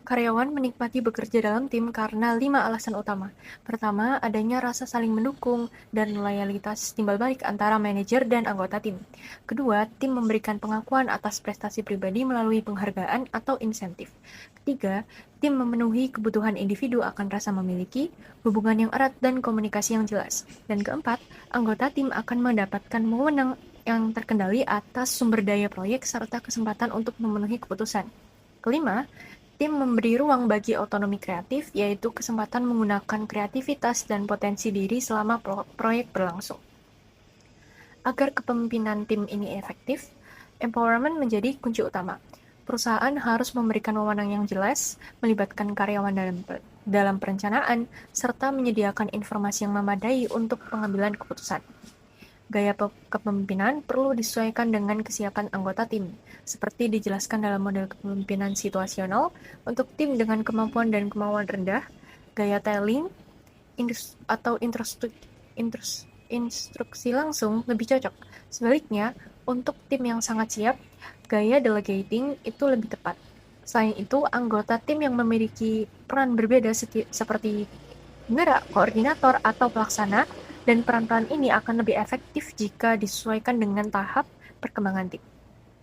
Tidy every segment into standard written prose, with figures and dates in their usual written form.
Karyawan menikmati bekerja dalam tim karena 5 alasan utama. Pertama, adanya rasa saling mendukung dan loyalitas timbal balik antara manajer dan anggota tim. Kedua, tim memberikan pengakuan atas prestasi pribadi melalui penghargaan atau insentif. Ketiga, tim memenuhi kebutuhan individu akan rasa memiliki, hubungan yang erat dan komunikasi yang jelas. Dan keempat, anggota tim akan mendapatkan wewenang yang terkendali atas sumber daya proyek serta kesempatan untuk memenuhi keputusan. Kelima, tim memberi ruang bagi otonomi kreatif, yaitu kesempatan menggunakan kreativitas dan potensi diri selama proyek berlangsung. Agar kepemimpinan tim ini efektif, empowerment menjadi kunci utama. Perusahaan harus memberikan wewenang yang jelas, melibatkan karyawan dalam perencanaan, serta menyediakan informasi yang memadai untuk pengambilan keputusan. Gaya kepemimpinan perlu disesuaikan dengan kesiapan anggota tim, seperti dijelaskan dalam model kepemimpinan situasional untuk tim dengan kemampuan dan kemauan rendah, gaya tailing atau instruksi langsung lebih cocok. Sebaliknya, untuk tim yang sangat siap, gaya delegating itu lebih tepat. Selain itu, anggota tim yang memiliki peran berbeda seperti penggerak, koordinator, atau pelaksana, dan peran-peran ini akan lebih efektif jika disesuaikan dengan tahap perkembangan tim.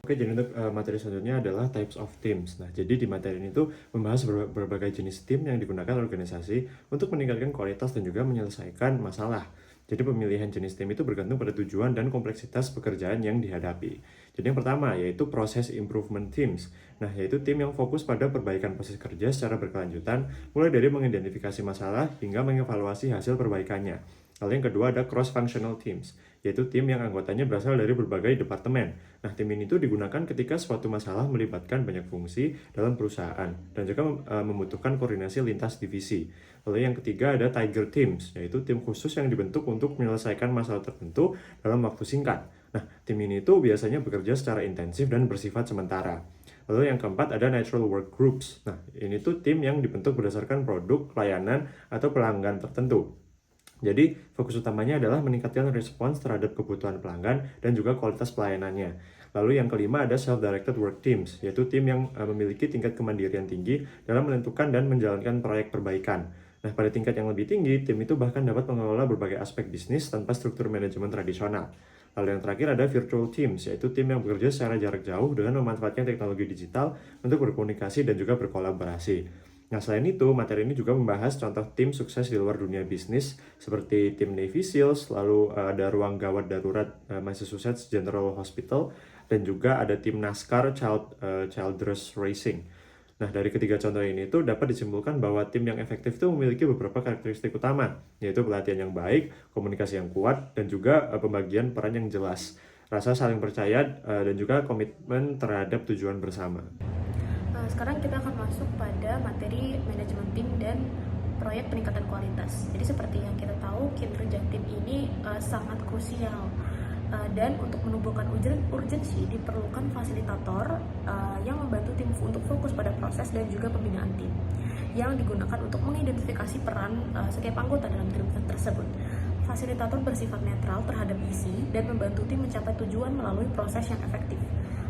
Oke, jadi untuk materi selanjutnya adalah types of teams. Nah, jadi di materi ini tuh membahas berbagai jenis tim yang digunakan organisasi untuk meningkatkan kualitas dan juga menyelesaikan masalah. Jadi pemilihan jenis tim itu bergantung pada tujuan dan kompleksitas pekerjaan yang dihadapi. Jadi yang pertama yaitu proses improvement teams. Nah, yaitu tim yang fokus pada perbaikan proses kerja secara berkelanjutan, mulai dari mengidentifikasi masalah hingga mengevaluasi hasil perbaikannya. Lalu yang kedua ada cross-functional teams, yaitu tim yang anggotanya berasal dari berbagai departemen. Nah, tim ini tuh digunakan ketika suatu masalah melibatkan banyak fungsi dalam perusahaan dan juga membutuhkan koordinasi lintas divisi. Lalu yang ketiga ada tiger teams, yaitu tim khusus yang dibentuk untuk menyelesaikan masalah tertentu dalam waktu singkat. Nah, tim ini tuh biasanya bekerja secara intensif dan bersifat sementara. Lalu yang keempat ada natural work groups. Nah, ini tuh tim yang dibentuk berdasarkan produk, layanan, atau pelanggan tertentu. Jadi, fokus utamanya adalah meningkatkan respons terhadap kebutuhan pelanggan dan juga kualitas pelayanannya. Lalu yang kelima ada self-directed work teams, yaitu tim yang memiliki tingkat kemandirian tinggi dalam menentukan dan menjalankan proyek perbaikan. Nah, pada tingkat yang lebih tinggi, tim itu bahkan dapat mengelola berbagai aspek bisnis tanpa struktur manajemen tradisional. Lalu yang terakhir ada virtual teams, yaitu tim yang bekerja secara jarak jauh dengan memanfaatkan teknologi digital untuk berkomunikasi dan juga berkolaborasi. Nah, selain itu, materi ini juga membahas contoh tim sukses di luar dunia bisnis, seperti tim Navy SEALs, lalu ada ruang gawat darurat Massachusetts General Hospital, dan juga ada tim NASCAR Childress Racing. Nah, dari ketiga contoh ini tuh dapat disimpulkan bahwa tim yang efektif itu memiliki beberapa karakteristik utama, yaitu pelatihan yang baik, komunikasi yang kuat, dan juga pembagian peran yang jelas, rasa saling percaya, dan juga komitmen terhadap tujuan bersama. Sekarang kita akan masuk pada materi manajemen tim dan proyek peningkatan kualitas. Jadi seperti yang kita tahu, kinerja tim ini sangat krusial. Dan untuk menumbuhkan urgensi diperlukan fasilitator yang membantu tim untuk fokus pada proses dan juga pembinaan tim yang digunakan untuk mengidentifikasi peran setiap anggota dalam tim tersebut. Fasilitator bersifat netral terhadap isi dan membantu tim mencapai tujuan melalui proses yang efektif.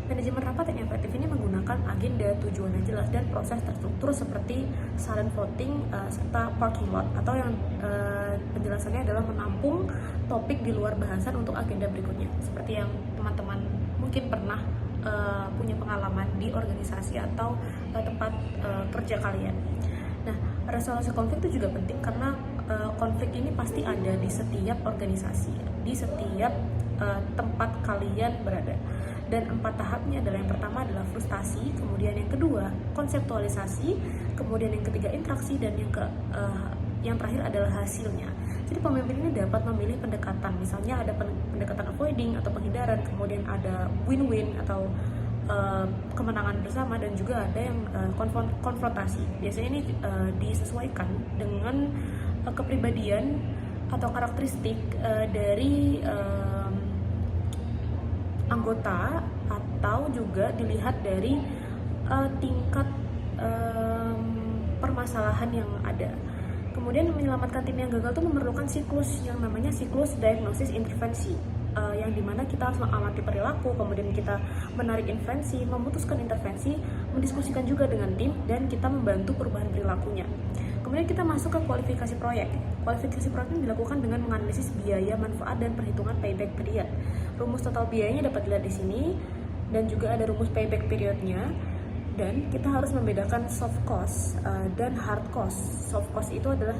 Manajemen rapat yang efektif ini menggunakan agenda, tujuan yang jelas, dan proses terstruktur seperti silent voting serta parking lot, atau yang penjelasannya adalah menampung topik di luar bahasan untuk agenda berikutnya. Seperti yang teman-teman mungkin pernah punya pengalaman di organisasi atau tempat kerja kalian. Nah, resolusi konflik itu juga penting karena konflik ini pasti ada di setiap organisasi, di setiap tempat kalian berada. Dan 4 tahapnya adalah yang pertama adalah frustasi, kemudian yang kedua konseptualisasi, kemudian yang ketiga interaksi, dan yang terakhir adalah hasilnya. Jadi pemimpin ini dapat memilih pendekatan, misalnya ada pendekatan avoiding atau penghindaran, kemudian ada win-win atau kemenangan bersama, dan juga ada yang konfrontasi. Biasanya ini disesuaikan dengan kepribadian atau karakteristik dari anggota, atau juga dilihat dari tingkat permasalahan yang ada. Kemudian menyelamatkan tim yang gagal itu memerlukan siklus yang namanya siklus diagnosis intervensi. yang dimana kita harus mengamati perilaku, kemudian kita menarik inferensi, memutuskan intervensi, mendiskusikan juga dengan tim, dan kita membantu perubahan perilakunya. Kemudian kita masuk ke kualifikasi proyek. Kualifikasi proyek ini dilakukan dengan menganalisis biaya, manfaat, dan perhitungan payback period. Rumus total biayanya dapat dilihat di sini, dan juga ada rumus payback periodnya. Dan kita harus membedakan soft cost dan hard cost. Soft cost itu adalah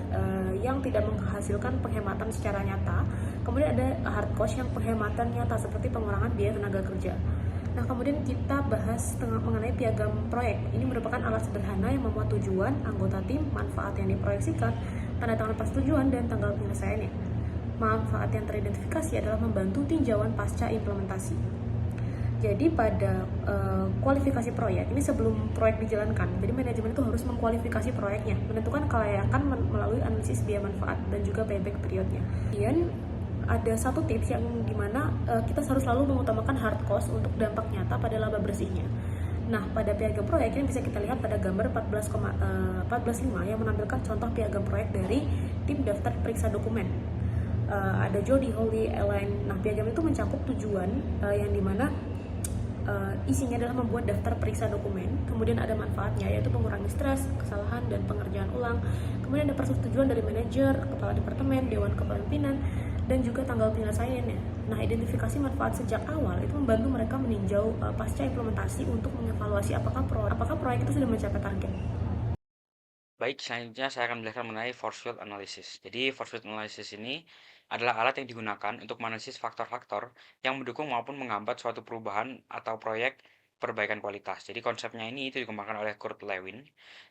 yang tidak menghasilkan penghematan secara nyata. Kemudian ada hard cost yang penghematan nyata seperti pengurangan biaya tenaga kerja. Nah, kemudian kita bahas mengenai piagam proyek. Ini merupakan alat sederhana yang memuat tujuan, anggota tim, manfaat yang diproyeksikan, tanda tangan persetujuan, dan tanggal penyelesaiannya. Manfaat yang teridentifikasi adalah membantu tinjauan pasca implementasi. Jadi pada kualifikasi proyek ini sebelum proyek dijalankan, jadi manajemen itu harus mengkualifikasi proyeknya, menentukan kelayakan melalui analisis biaya manfaat dan juga payback periodnya. Kemudian ada satu tips yang dimana kita harus selalu mengutamakan hard cost untuk dampak nyata pada laba bersihnya. Nah, pada piagam proyek ini bisa kita lihat pada gambar 14.5 yang menampilkan contoh piagam proyek dari tim daftar periksa dokumen. Ada Jody, Holly, Elaine. Nah, piagam itu mencakup tujuan yang dimana isinya adalah membuat daftar periksa dokumen, kemudian ada manfaatnya yaitu mengurangi stres, kesalahan, dan pengerjaan ulang. Kemudian ada persetujuan dari manajer, kepala departemen, dewan kepemimpinan, dan juga tanggal penyelesaiannya. Nah, identifikasi manfaat sejak awal itu membantu mereka meninjau pasca implementasi untuk mengevaluasi apakah proyek itu sudah mencapai target. Baik, selanjutnya saya akan menjelaskan mengenai force field analysis. Jadi, force field analysis ini adalah alat yang digunakan untuk menganalisis faktor-faktor yang mendukung maupun menghambat suatu perubahan atau proyek perbaikan kualitas. Jadi, konsepnya ini itu dikembangkan oleh Kurt Lewin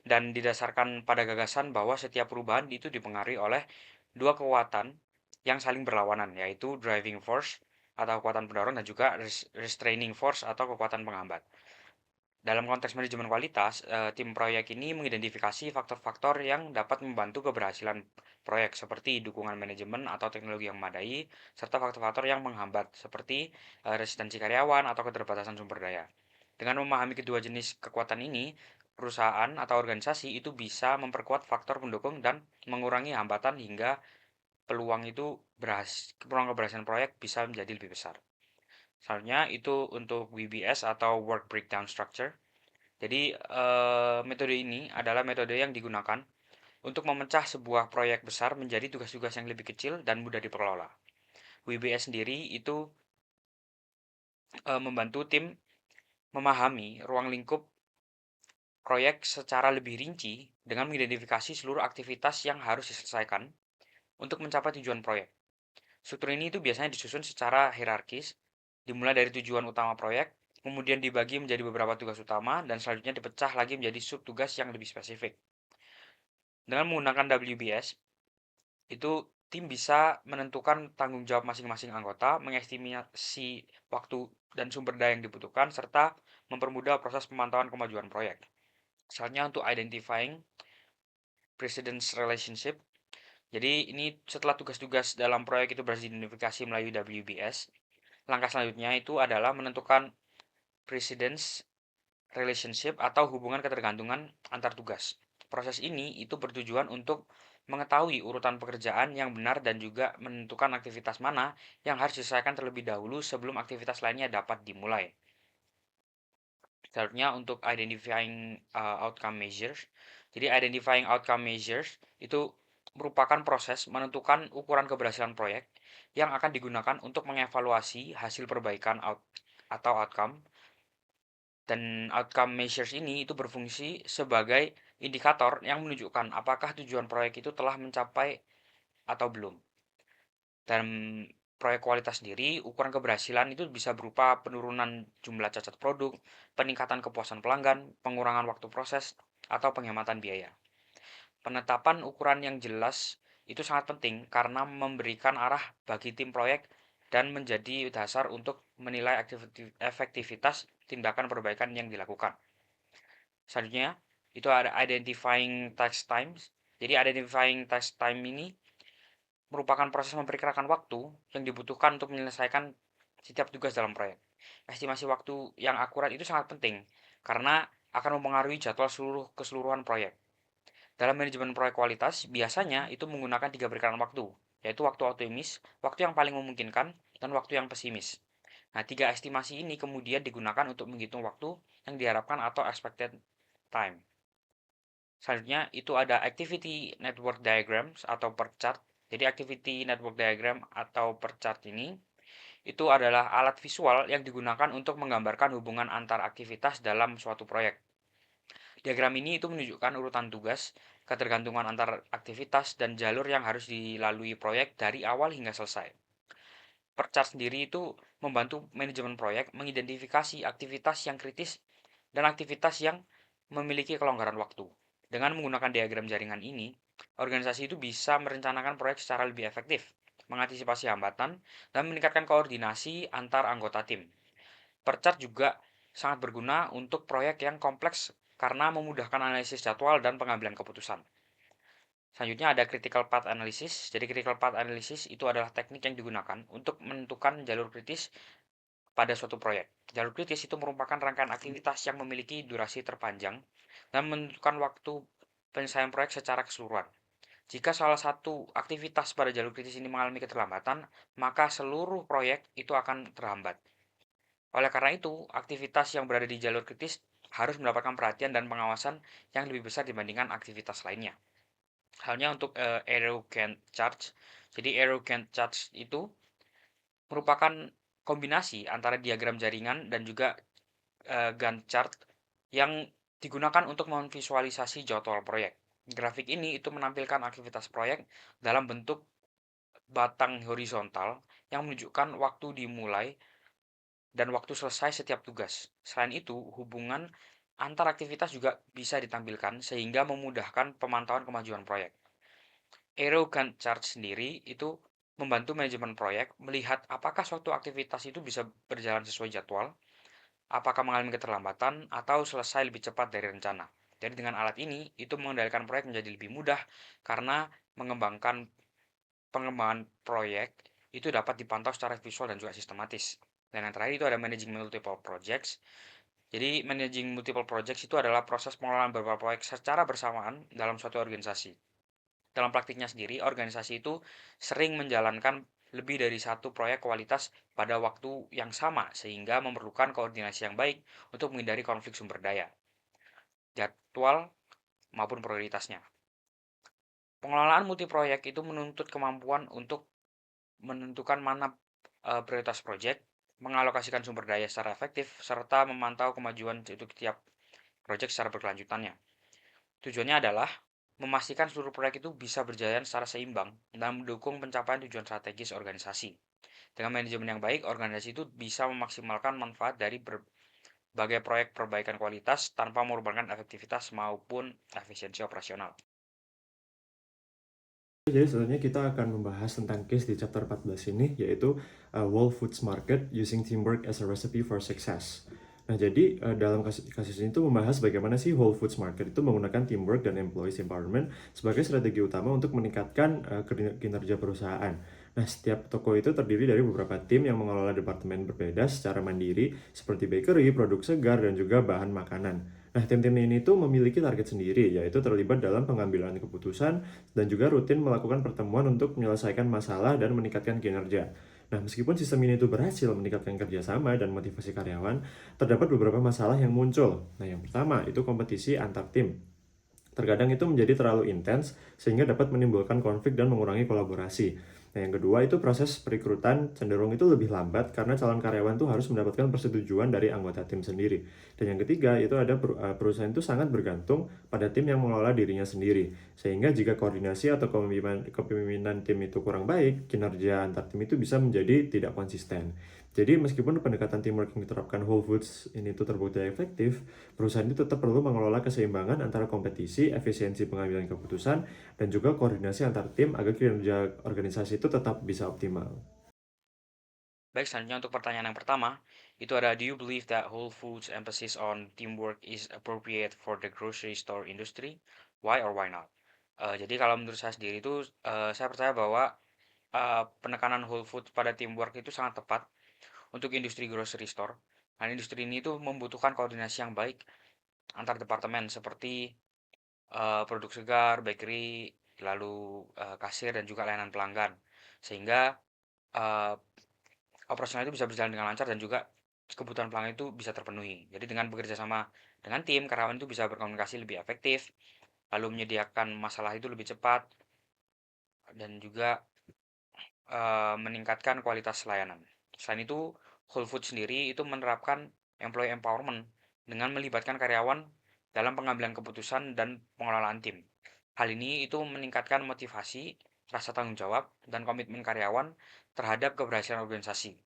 dan didasarkan pada gagasan bahwa setiap perubahan itu dipengaruhi oleh dua kekuatan yang saling berlawanan, yaitu driving force atau kekuatan pendorong dan juga restraining force atau kekuatan penghambat. Dalam konteks manajemen kualitas, tim proyek ini mengidentifikasi faktor-faktor yang dapat membantu keberhasilan proyek seperti dukungan manajemen atau teknologi yang memadai, serta faktor-faktor yang menghambat seperti resistensi karyawan atau keterbatasan sumber daya. Dengan memahami kedua jenis kekuatan ini, perusahaan atau organisasi itu bisa memperkuat faktor pendukung dan mengurangi hambatan hingga peluang keberhasilan proyek bisa menjadi lebih besar. Selanjutnya itu untuk WBS atau Work Breakdown Structure. Jadi, metode ini adalah metode yang digunakan untuk memecah sebuah proyek besar menjadi tugas-tugas yang lebih kecil dan mudah dikelola. WBS sendiri itu membantu tim memahami ruang lingkup proyek secara lebih rinci dengan mengidentifikasi seluruh aktivitas yang harus diselesaikan untuk mencapai tujuan proyek. Struktur ini itu biasanya disusun secara hierarkis, dimulai dari tujuan utama proyek, kemudian dibagi menjadi beberapa tugas utama, dan selanjutnya dipecah lagi menjadi subtugas yang lebih spesifik. Dengan menggunakan WBS, itu tim bisa menentukan tanggung jawab masing-masing anggota, mengestimasi waktu dan sumber daya yang dibutuhkan, serta mempermudah proses pemantauan kemajuan proyek. Misalnya untuk identifying precedence relationship. Jadi ini setelah tugas-tugas dalam proyek itu berhasil diidentifikasi melalui WBS, langkah selanjutnya itu adalah menentukan precedence relationship atau hubungan ketergantungan antar tugas. Proses ini itu bertujuan untuk mengetahui urutan pekerjaan yang benar dan juga menentukan aktivitas mana yang harus diselesaikan terlebih dahulu sebelum aktivitas lainnya dapat dimulai. Selanjutnya untuk identifying outcome measures. Jadi identifying outcome measures itu merupakan proses menentukan ukuran keberhasilan proyek yang akan digunakan untuk mengevaluasi hasil perbaikan atau outcome. Dan outcome measures ini itu berfungsi sebagai indikator yang menunjukkan apakah tujuan proyek itu telah mencapai atau belum. Dalam proyek kualitas sendiri, ukuran keberhasilan itu bisa berupa penurunan jumlah cacat produk, peningkatan kepuasan pelanggan, pengurangan waktu proses, atau penghematan biaya. Penetapan ukuran yang jelas itu sangat penting karena memberikan arah bagi tim proyek dan menjadi dasar untuk menilai efektivitas tindakan perbaikan yang dilakukan. Selanjutnya, itu ada identifying task times. Jadi identifying task time ini merupakan proses memperkirakan waktu yang dibutuhkan untuk menyelesaikan setiap tugas dalam proyek. Estimasi waktu yang akurat itu sangat penting karena akan mempengaruhi jadwal keseluruhan proyek. Dalam manajemen proyek kualitas, biasanya itu menggunakan 3 perkiraan waktu, yaitu waktu optimis, waktu yang paling memungkinkan, dan waktu yang pesimis. Nah, 3 estimasi ini kemudian digunakan untuk menghitung waktu yang diharapkan atau expected time. Selanjutnya itu ada activity network diagrams atau per chart. Jadi activity network diagram atau per chart ini itu adalah alat visual yang digunakan untuk menggambarkan hubungan antar aktivitas dalam suatu proyek. Diagram ini itu menunjukkan urutan tugas, ketergantungan antar aktivitas, dan jalur yang harus dilalui proyek dari awal hingga selesai. Perchart sendiri itu membantu manajemen proyek mengidentifikasi aktivitas yang kritis dan aktivitas yang memiliki kelonggaran waktu. Dengan menggunakan diagram jaringan ini, organisasi itu bisa merencanakan proyek secara lebih efektif, mengantisipasi hambatan, dan meningkatkan koordinasi antar anggota tim. Perchart juga sangat berguna untuk proyek yang kompleks karena memudahkan analisis jadwal dan pengambilan keputusan. Selanjutnya ada critical path analysis. Jadi critical path analysis itu adalah teknik yang digunakan untuk menentukan jalur kritis pada suatu proyek. Jalur kritis itu merupakan rangkaian aktivitas yang memiliki durasi terpanjang dan menentukan waktu penyelesaian proyek secara keseluruhan. Jika salah satu aktivitas pada jalur kritis ini mengalami keterlambatan, maka seluruh proyek itu akan terhambat. Oleh karena itu, aktivitas yang berada di jalur kritis harus mendapatkan perhatian dan pengawasan yang lebih besar dibandingkan aktivitas lainnya. Halnya untuk arrow Gantt chart. Jadi arrow Gantt chart itu merupakan kombinasi antara diagram jaringan dan juga Gantt chart yang digunakan untuk memvisualisasi jadwal proyek. Grafik ini itu menampilkan aktivitas proyek dalam bentuk batang horizontal yang menunjukkan waktu dimulai dan waktu selesai setiap tugas. Selain itu, hubungan antar aktivitas juga bisa ditampilkan sehingga memudahkan pemantauan kemajuan proyek. Arrow Gantt chart sendiri itu membantu manajemen proyek melihat apakah suatu aktivitas itu bisa berjalan sesuai jadwal, apakah mengalami keterlambatan, atau selesai lebih cepat dari rencana. Jadi dengan alat ini, itu mengendalikan proyek menjadi lebih mudah karena pengembangan proyek itu dapat dipantau secara visual dan juga sistematis. Dan yang terakhir itu ada managing multiple projects. Jadi managing multiple projects itu adalah proses pengelolaan beberapa proyek secara bersamaan dalam suatu organisasi. Dalam praktiknya sendiri, organisasi itu sering menjalankan lebih dari satu proyek kualitas pada waktu yang sama, sehingga memerlukan koordinasi yang baik untuk menghindari konflik sumber daya, jadwal, maupun prioritasnya. Pengelolaan multiproyek itu menuntut kemampuan untuk menentukan mana prioritas proyek, mengalokasikan sumber daya secara efektif, serta memantau kemajuan untuk tiap proyek secara berkelanjutannya. Tujuannya adalah memastikan seluruh proyek itu bisa berjalan secara seimbang dan mendukung pencapaian tujuan strategis organisasi. Dengan manajemen yang baik, organisasi itu bisa memaksimalkan manfaat dari berbagai proyek perbaikan kualitas tanpa mengorbankan efektivitas maupun efisiensi operasional. Jadi selanjutnya kita akan membahas tentang case di chapter 14 ini, yaitu Whole Foods Market Using Teamwork as a Recipe for Success. Nah, jadi dalam kasus ini tuh membahas bagaimana sih Whole Foods Market itu menggunakan teamwork dan employees empowerment sebagai strategi utama untuk meningkatkan kinerja perusahaan. Nah, setiap toko itu terdiri dari beberapa tim yang mengelola departemen berbeda secara mandiri, seperti bakery, produk segar, dan juga bahan makanan. Nah, tim-tim ini tuh memiliki target sendiri, yaitu terlibat dalam pengambilan keputusan dan juga rutin melakukan pertemuan untuk menyelesaikan masalah dan meningkatkan kinerja. Nah, meskipun sistem ini tuh berhasil meningkatkan kerjasama dan motivasi karyawan, terdapat beberapa masalah yang muncul. Nah, yang pertama itu kompetisi antar tim. Terkadang itu menjadi terlalu intens sehingga dapat menimbulkan konflik dan mengurangi kolaborasi. Nah, yang kedua itu proses perekrutan cenderung itu lebih lambat karena calon karyawan tuh harus mendapatkan persetujuan dari anggota tim sendiri. Dan yang ketiga itu ada perusahaan itu sangat bergantung pada tim yang mengelola dirinya sendiri. Sehingga jika koordinasi atau kepemimpinan tim itu kurang baik, kinerja antar tim itu bisa menjadi tidak konsisten. Jadi meskipun pendekatan teamwork yang diterapkan Whole Foods ini tuh terbukti efektif, perusahaan itu tetap perlu mengelola keseimbangan antara kompetisi, efisiensi pengambilan keputusan, dan juga koordinasi antar tim agar kinerja organisasi itu tetap bisa optimal. Baik, selanjutnya untuk pertanyaan yang pertama, itu ada, do you believe that Whole Foods emphasis on teamwork is appropriate for the grocery store industry? Why or why not? Jadi kalau menurut saya sendiri itu, saya percaya bahwa penekanan Whole Foods pada teamwork itu sangat tepat untuk industri grocery store. Dan industri ini itu membutuhkan koordinasi yang baik antar departemen seperti produk segar, bakery, lalu kasir dan juga layanan pelanggan. Sehingga uh, operasional itu bisa berjalan dengan lancar dan juga kebutuhan pelanggan itu bisa terpenuhi. Jadi dengan bekerja sama dengan tim, karyawan itu bisa berkomunikasi lebih efektif, lalu menyediakan masalah itu lebih cepat, dan juga meningkatkan kualitas layanan. Selain itu, Whole Foods sendiri itu menerapkan employee empowerment dengan melibatkan karyawan dalam pengambilan keputusan dan pengelolaan tim. Hal ini itu meningkatkan motivasi, rasa tanggung jawab, dan komitmen karyawan terhadap keberhasilan organisasi.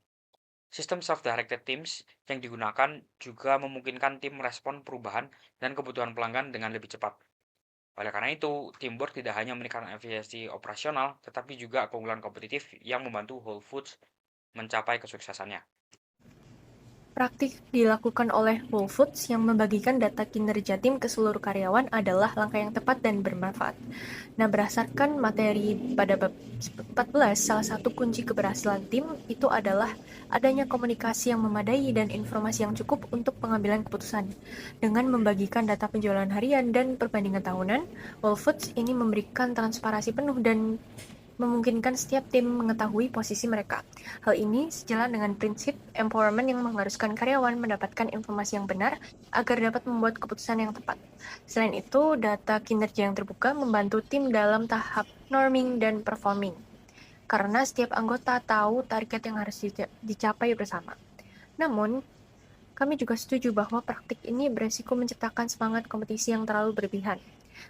Sistem self-directed teams yang digunakan juga memungkinkan tim merespon perubahan dan kebutuhan pelanggan dengan lebih cepat. Oleh karena itu, teamwork tidak hanya meningkatkan efisiensi operasional, tetapi juga keunggulan kompetitif yang membantu Whole Foods mencapai kesuksesannya. Praktik dilakukan oleh Whole Foods yang membagikan data kinerja tim ke seluruh karyawan adalah langkah yang tepat dan bermanfaat. Nah, berdasarkan materi pada bab 14, salah satu kunci keberhasilan tim itu adalah adanya komunikasi yang memadai dan informasi yang cukup untuk pengambilan keputusan. Dengan membagikan data penjualan harian dan perbandingan tahunan, Whole Foods ini memberikan transparansi penuh dan memungkinkan setiap tim mengetahui posisi mereka. Hal ini sejalan dengan prinsip empowerment yang mengharuskan karyawan mendapatkan informasi yang benar agar dapat membuat keputusan yang tepat. Selain itu, data kinerja yang terbuka membantu tim dalam tahap norming dan performing, karena setiap anggota tahu target yang harus dicapai bersama. Namun, kami juga setuju bahwa praktik ini beresiko menciptakan semangat kompetisi yang terlalu berlebihan.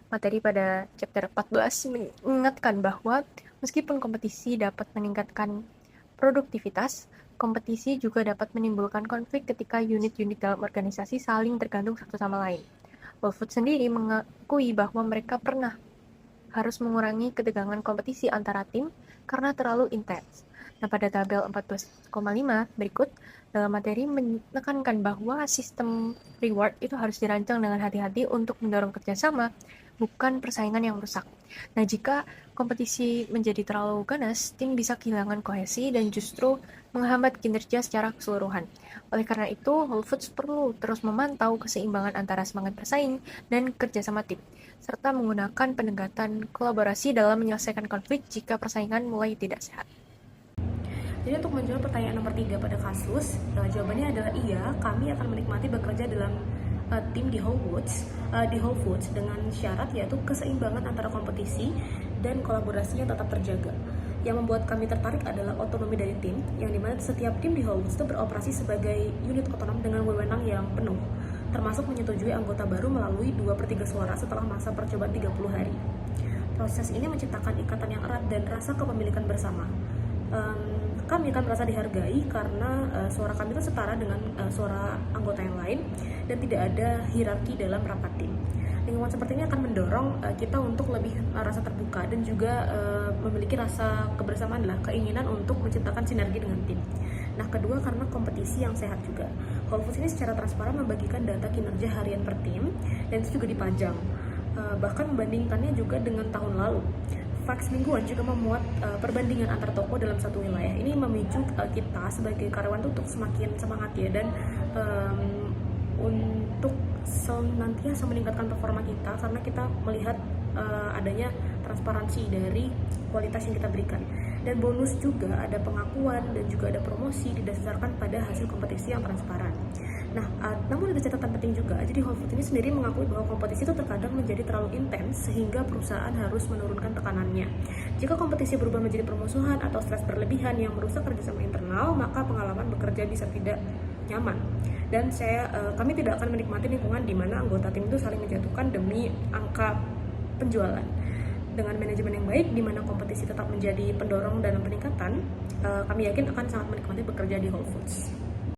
Materi pada chapter 14 mengingatkan bahwa meskipun kompetisi dapat meningkatkan produktivitas, kompetisi juga dapat menimbulkan konflik ketika unit-unit dalam organisasi saling tergantung satu sama lain. Whole Foods sendiri mengakui bahwa mereka pernah harus mengurangi ketegangan kompetisi antara tim karena terlalu intens. Nah, pada tabel 14,5 berikut, dalam materi menekankan bahwa sistem reward itu harus dirancang dengan hati-hati untuk mendorong kerjasama, bukan persaingan yang rusak. Nah, jika kompetisi menjadi terlalu ganas, tim bisa kehilangan kohesi dan justru menghambat kinerja secara keseluruhan. Oleh karena itu, Whole Foods perlu terus memantau keseimbangan antara semangat bersaing dan kerjasama tim, serta menggunakan pendekatan kolaborasi dalam menyelesaikan konflik jika persaingan mulai tidak sehat. Jadi untuk menjawab pertanyaan nomor 3 pada kasus, jawabannya adalah iya, kami akan menikmati bekerja dalam tim di Whole Foods dengan syarat yaitu keseimbangan antara kompetisi dan kolaborasinya tetap terjaga. Yang membuat kami tertarik adalah otonomi dari tim, yang dimana setiap tim di Whole Foods itu beroperasi sebagai unit otonom dengan wewenang yang penuh, termasuk menyetujui anggota baru melalui 2/3 suara setelah masa percobaan 30 hari. Proses ini menciptakan ikatan yang erat dan rasa kepemilikan bersama. Kami akan merasa dihargai karena suara kami itu setara dengan suara anggota yang lain dan tidak ada hierarki dalam rapat tim. Lingkungan seperti ini akan mendorong kita untuk lebih merasa terbuka dan juga memiliki rasa kebersamaan, keinginan untuk menciptakan sinergi dengan tim. Nah, kedua karena kompetisi yang sehat juga. Whole Foods ini secara transparan membagikan data kinerja harian per tim dan itu juga dipajang. Bahkan membandingkannya juga dengan tahun lalu. Fax mingguan juga memuat perbandingan antar toko dalam satu wilayah. Ini memicu kita sebagai karyawan untuk semakin semangat ya, dan untuk senantiasa meningkatkan performa kita karena kita melihat adanya transparansi dari kualitas yang kita berikan. Dan bonus juga ada pengakuan dan juga ada promosi didasarkan pada hasil kompetisi yang transparan. Nah, namun ada catatan penting juga. Jadi Whole Foods ini sendiri mengakui bahwa kompetisi itu terkadang menjadi terlalu intens sehingga perusahaan harus menurunkan tekanannya. Jika kompetisi berubah menjadi permusuhan atau stres berlebihan yang merusak kerjasama internal, maka pengalaman bekerja bisa tidak nyaman. Dan kami tidak akan menikmati lingkungan di mana anggota tim itu saling menjatuhkan demi angka penjualan. Dengan manajemen yang baik, di mana kompetisi tetap menjadi pendorong dalam peningkatan, kami yakin akan sangat menikmati bekerja di Whole Foods.